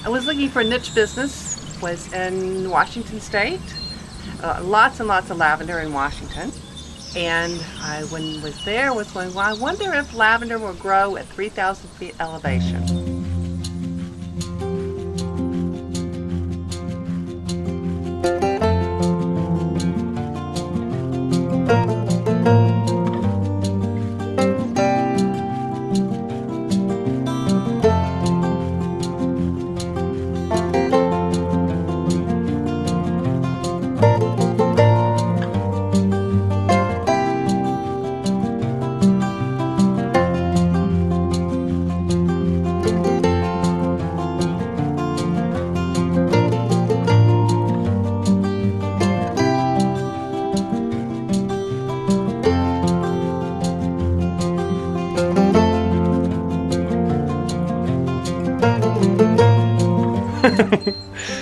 I was looking for a niche business, was in Washington State. Lots and lots of lavender in Washington. And when was there, was going, well, I wonder if lavender will grow at 3,000 feet elevation.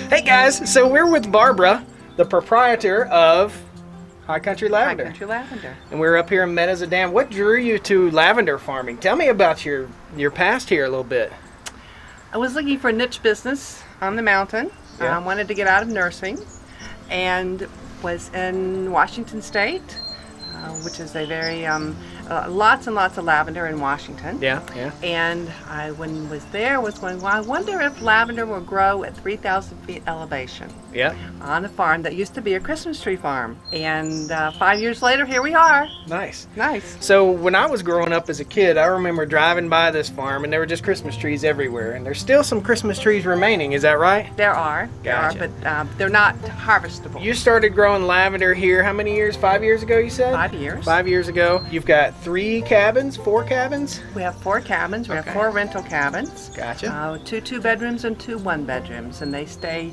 Hey guys, so we're with Barbara, the proprietor of High Country Lavender. High Country Lavender. And we're up here in Meadows of Dam. What drew you to lavender farming? Tell me about your past here a little bit. I was looking for a niche business on the mountain. Yeah. I wanted to get out of nursing and was in Washington State, which is a very, lots and lots of lavender in Washington. Yeah, yeah. And when was there, was going, well, I wonder if lavender will grow at 3,000 feet elevation. Yeah. On a farm that used to be a Christmas tree farm. And 5 years later, here we are. Nice. Nice. So when I was growing up as a kid, I remember driving by this farm and there were just Christmas trees everywhere. And there's still some Christmas trees remaining, is that right? There are. Gotcha. There are, but they're not harvestable. You started growing lavender here, how many years? 5 years ago, you said? 5 years. 5 years ago. You've got 3 cabins, 4 cabins? We have 4 cabins. We have 4 rental cabins. Gotcha. 2 2-bedrooms and 2 1-bedrooms, and they stay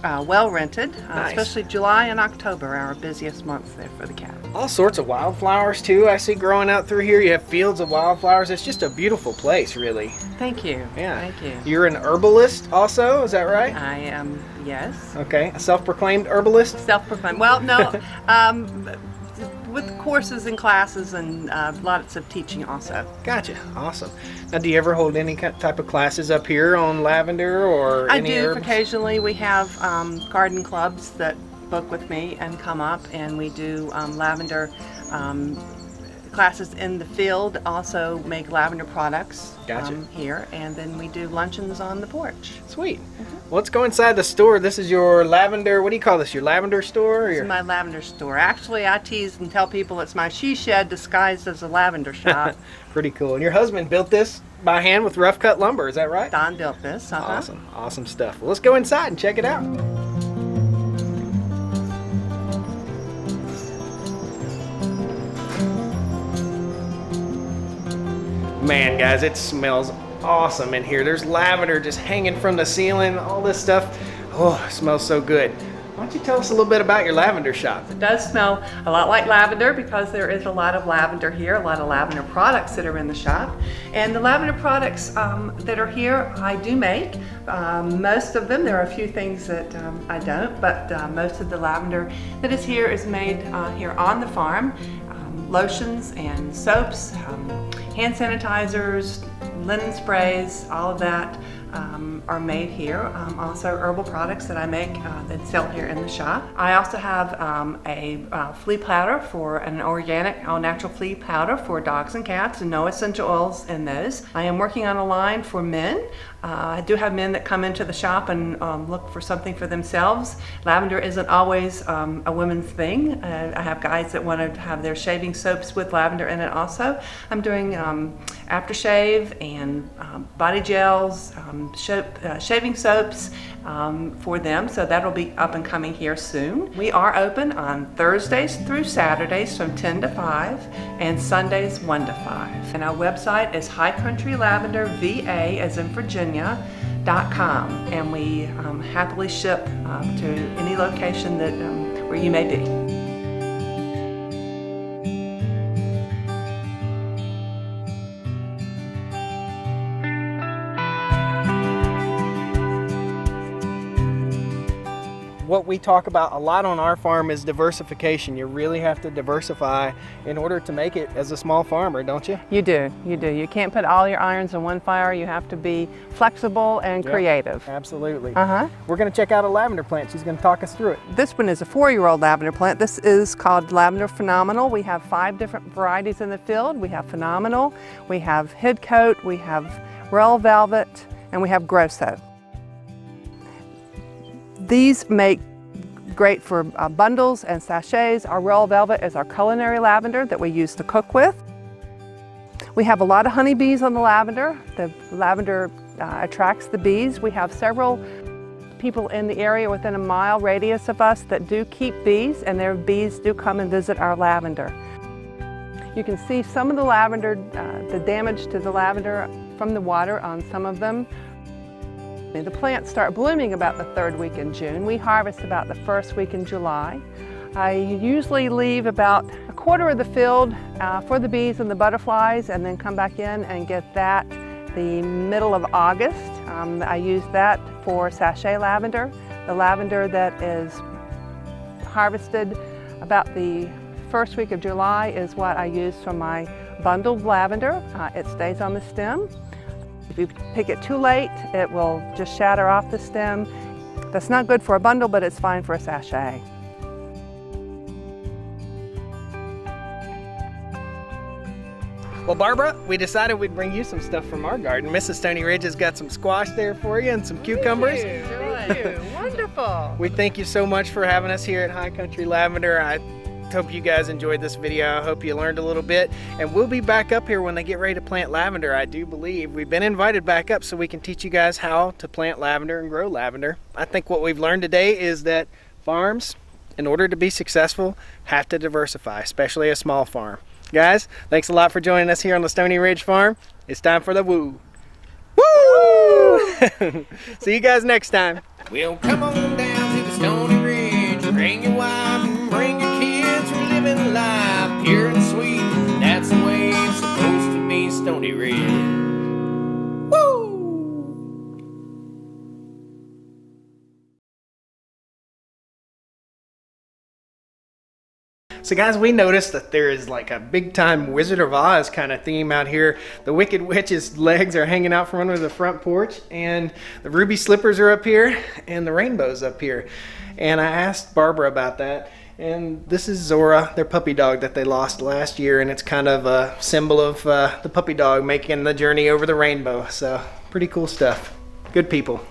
well rented, Nice. especially July and October, our busiest months there for the cabin. All sorts of wildflowers too. I see growing out through here. You have fields of wildflowers. It's just a beautiful place, really. Thank you. Yeah. Thank you. You're an herbalist also, is that right? I am, yes. Okay, a self-proclaimed herbalist? Self-proclaimed. Well, no, with courses and classes and lots of teaching also. Gotcha. Awesome. Now, do you ever hold any type of classes up here on lavender or I any do. herbs? Occasionally we have garden clubs that book with me and come up, and we do lavender classes in the field, also make lavender products. Gotcha. Here, and then we do luncheons on the porch. Sweet. Well, let's go inside the store. This is your lavender, what do you call this, your lavender store? Or This your... is my lavender store. Actually, I tease and tell people it's my she shed disguised as a lavender shop. Pretty cool. And your husband built this by hand with rough cut lumber, is that right? Don built this. Awesome. Awesome stuff. Well, let's go inside and check it out. Man, guys, it smells awesome in here. There's lavender just hanging from the ceiling, all this stuff. Oh, it smells so good. Why don't you tell us a little bit about your lavender shop? It does smell a lot like lavender because there is a lot of lavender here, a lot of lavender products that are in the shop. And the lavender products that are here, I do make. Most of them, there are a few things that I don't, but most of the lavender that is here is made here on the farm. Lotions and soaps, hand sanitizers, linen sprays, all of that are made here. Also herbal products that I make that sell here in the shop. I also have a flea powder for an organic, all natural flea powder for dogs and cats, and no essential oils in those. I am working on a line for men. I do have men that come into the shop and look for something for themselves. Lavender isn't always a women's thing. I have guys that want to have their shaving soaps with lavender in it also. I'm doing aftershave and body gels, shaving soaps for them, so that'll be up and coming here soon. We are open on Thursdays through Saturdays from 10 to 5 and Sundays 1 to 5. And our website is highcountrylavenderva, as in Virginia.com, and we happily ship to any location that where you may be. what we talk about a lot on our farm is diversification. You really have to diversify in order to make it as a small farmer, don't you? You do, you do. You can't put all your irons in one fire. You have to be flexible and creative. Absolutely. We're going to check out a lavender plant. She's going to talk us through it. This one is a 4-year-old lavender plant. This is called Lavender Phenomenal. We have 5 different varieties in the field. We have Phenomenal, we have Headcoat, we have Royal Velvet, and we have Grosso. These make great for bundles and sachets. Our Royal Velvet is our culinary lavender that we use to cook with. We have a lot of honeybees on the lavender. The lavender attracts the bees. We have several people in the area within a mile radius of us that do keep bees, and their bees do come and visit our lavender. You can see some of the lavender, the damage to the lavender from the water on some of them. The plants start blooming about the 3rd week in June. We harvest about the 1st week in July. I usually leave about a quarter of the field for the bees and the butterflies, and then come back in and get that the middle of August. I use that for sachet lavender. The lavender that is harvested about the 1st week of July is what I use for my bundled lavender. It stays on the stem. If you pick it too late, it will just shatter off the stem. That's not good for a bundle, but it's fine for a sachet. Well, Barbara, we decided we'd bring you some stuff from our garden. Mrs. Stony Ridge has got some squash there for you and some cucumbers. Thank you. Wonderful. We thank you so much for having us here at High Country Lavender. I hope you guys enjoyed this video. I hope you learned a little bit, and we'll be back up here when they get ready to plant lavender. I do believe we've been invited back up so we can teach you guys how to plant lavender and grow lavender. I think what we've learned today is that farms, in order to be successful, have to diversify, especially a small farm. Guys, thanks a lot for joining us here on the Stony Ridge Farm. It's time for the woo. Woo! See you guys next time. Well, come on down to the Stony Ridge. Bring your wife and bring your kids. We're living life pure and sweet. That's the way it's supposed to be, Stony Ridge. So guys, we noticed that there is like a big time Wizard of Oz kind of theme out here. The Wicked Witch's legs are hanging out from under the front porch, and the ruby slippers are up here, and the rainbow's up here. And I asked Barbara about that, and this is Zora, their puppy dog that they lost last year, and it's kind of a symbol of the puppy dog making the journey over the rainbow. So pretty cool stuff. Good people.